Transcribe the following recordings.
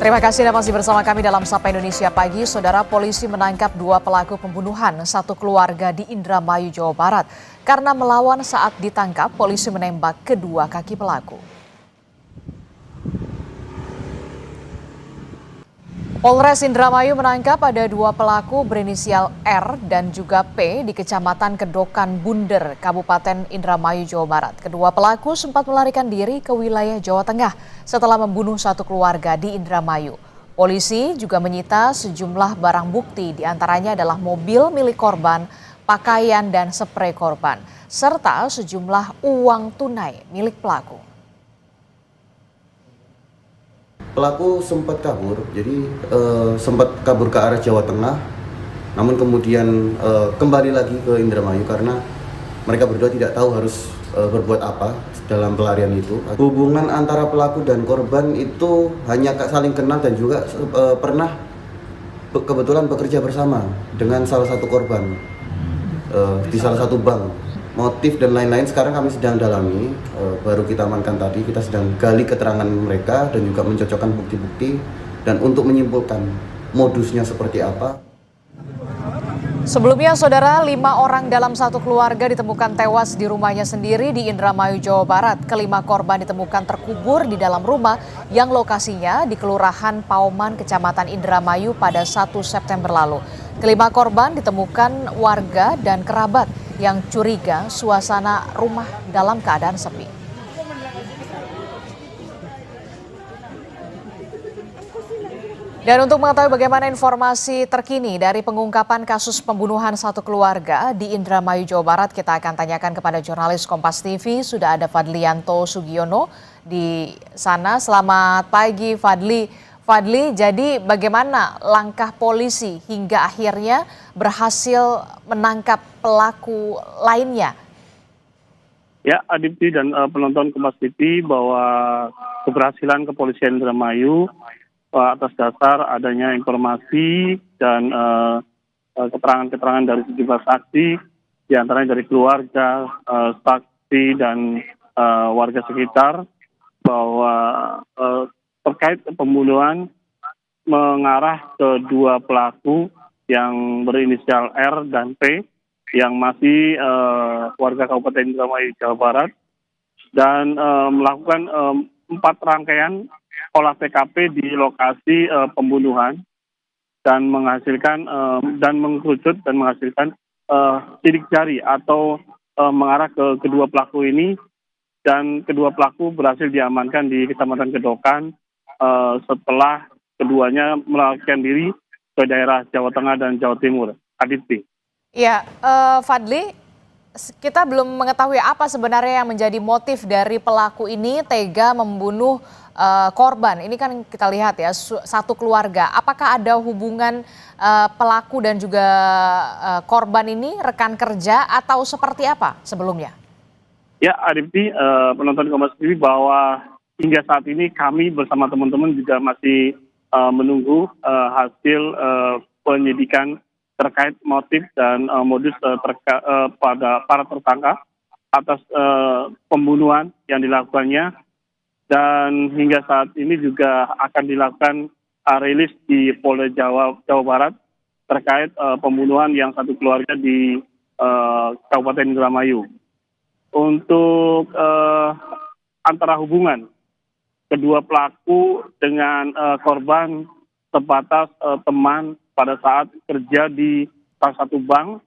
Terima kasih Anda masih bersama kami dalam Sapa Indonesia Pagi. Saudara, polisi menangkap 2 pelaku pembunuhan satu keluarga di Indramayu, Jawa Barat. Karena melawan saat ditangkap, polisi menembak kedua kaki pelaku. Polres Indramayu menangkap ada 2 pelaku berinisial R dan juga P di Kecamatan Kedokan Bunder, Kabupaten Indramayu, Jawa Barat. Kedua pelaku sempat melarikan diri ke wilayah Jawa Tengah setelah membunuh satu keluarga di Indramayu. Polisi juga menyita sejumlah barang bukti, diantaranya adalah mobil milik korban, pakaian dan sprei korban, serta sejumlah uang tunai milik pelaku. Pelaku sempat kabur, jadi sempat kabur ke arah Jawa Tengah, namun kemudian kembali lagi ke Indramayu karena mereka berdua tidak tahu harus berbuat apa dalam pelarian itu. Hubungan antara pelaku dan korban itu hanya saling kenal dan juga pernah kebetulan bekerja bersama dengan salah satu korban di salah satu bank. Motif dan lain-lain sekarang kami sedang dalami, baru kita amankan tadi, kita sedang gali keterangan mereka dan juga mencocokkan bukti-bukti dan untuk menyimpulkan modusnya seperti apa. Sebelumnya, saudara, 5 orang dalam satu keluarga ditemukan tewas di rumahnya sendiri di Indramayu, Jawa Barat. Kelima korban ditemukan terkubur di dalam rumah yang lokasinya di Kelurahan Pauman, Kecamatan Indramayu pada 1 September lalu. Kelima korban ditemukan warga dan kerabat yang curiga suasana rumah dalam keadaan sepi. Dan untuk mengetahui bagaimana informasi terkini dari pengungkapan kasus pembunuhan satu keluarga di Indramayu, Jawa Barat, kita akan tanyakan kepada jurnalis Kompas TV. Sudah ada Fadlianto Sugiono di sana. Selamat pagi, Fadli. Fadli, jadi bagaimana langkah polisi hingga akhirnya berhasil menangkap pelaku lainnya? Ya, Adipti dan penonton Kompas TV, bahwa keberhasilan kepolisian Indramayu atas dasar adanya informasi dan keterangan-keterangan dari sejumlah saksi, diantaranya dari keluarga, saksi dan warga sekitar, bahwa terkait pembunuhan mengarah ke 2 pelaku yang berinisial R dan P yang masih warga Kabupaten Indramayu, Jawa Barat, dan melakukan 4 rangkaian olah TKP di lokasi pembunuhan dan menghasilkan dan mengkerucut dan menghasilkan sidik jari atau mengarah ke kedua pelaku ini, dan kedua pelaku berhasil diamankan di Kecamatan Kedokan setelah keduanya melarikan diri ke daerah Jawa Tengah dan Jawa Timur. Aditi. Ya, Fadli, kita belum mengetahui apa sebenarnya yang menjadi motif dari pelaku ini tega membunuh korban. Ini kan kita lihat ya, satu keluarga. Apakah ada hubungan pelaku dan juga korban ini rekan kerja atau seperti apa sebelumnya? Ya, Aditi, penonton Kompas TV, bahwa hingga saat ini kami bersama teman-teman juga masih menunggu hasil penyidikan terkait motif dan modus pada para tersangka atas pembunuhan yang dilakukannya, dan hingga saat ini juga akan dilakukan rilis di Polda Jawa Barat terkait pembunuhan yang satu keluarga di Kabupaten Indramayu. Untuk antara hubungan kedua pelaku dengan korban sebatas teman pada saat kerja di salah satu bank,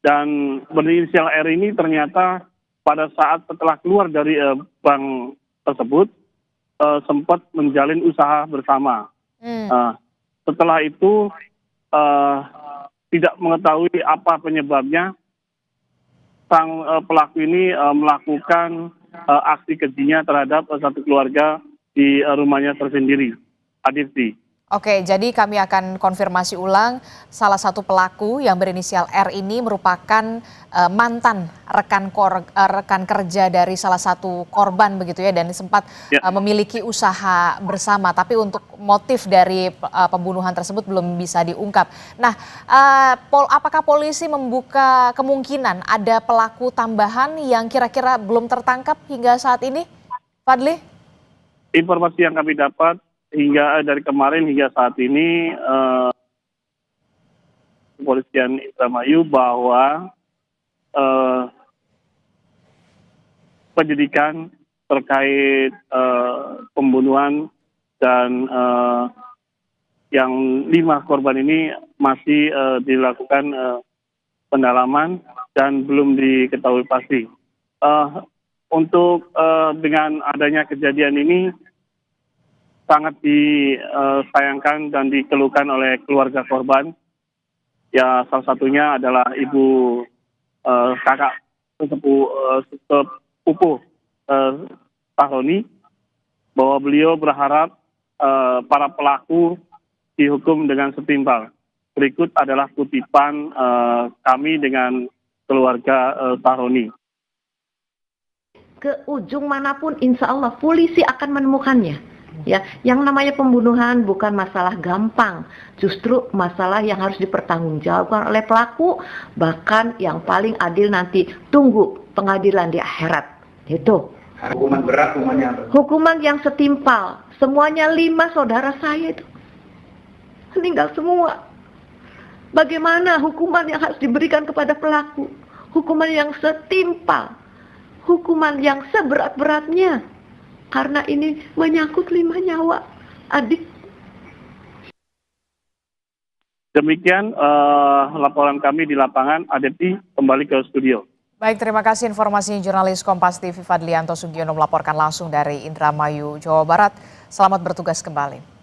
dan berinisial R ini ternyata pada saat setelah keluar dari bank tersebut sempat menjalin usaha bersama. Setelah itu tidak mengetahui apa penyebabnya, sang pelaku ini melakukan aksi kejinya terhadap satu keluarga di rumahnya tersendiri. Aditi. Oke, jadi kami akan konfirmasi ulang, salah satu pelaku yang berinisial R ini merupakan mantan rekan kerja dari salah satu korban begitu ya, dan sempat memiliki usaha bersama. Tapi untuk motif dari pembunuhan tersebut belum bisa diungkap. Nah, apakah polisi membuka kemungkinan ada pelaku tambahan yang kira-kira belum tertangkap hingga saat ini, Fadli? Informasi yang kami dapat, hingga dari kemarin hingga saat ini kepolisian Indramayu bahwa penyidikan terkait pembunuhan dan yang 5 korban ini masih dilakukan pendalaman dan belum diketahui pasti. Untuk dengan adanya kejadian ini sangat disayangkan dan dikeluhkan oleh keluarga korban. Ya, salah satunya adalah ibu kakak sepupu Tahroni, bahwa beliau berharap para pelaku dihukum dengan setimpal. Berikut adalah kutipan kami dengan keluarga Tahroni. Ke ujung manapun insya Allah polisi akan menemukannya. Ya, yang namanya pembunuhan bukan masalah gampang, justru masalah yang harus dipertanggungjawabkan oleh pelaku, bahkan yang paling adil nanti tunggu pengadilan di akhirat. Itu. Hukuman berat, hukumannya apa? Hukuman yang setimpal. Semuanya 5 saudara saya itu meninggal semua. Bagaimana hukuman yang harus diberikan kepada pelaku? Hukuman yang setimpal. Hukuman yang seberat-beratnya. Karena ini menyangkut 5 nyawa adik. Demikian laporan kami di lapangan. Adepti kembali ke studio. Baik, terima kasih informasi jurnalis Kompas TV Fadlianto Sugiono melaporkan langsung dari Indramayu, Jawa Barat. Selamat bertugas kembali.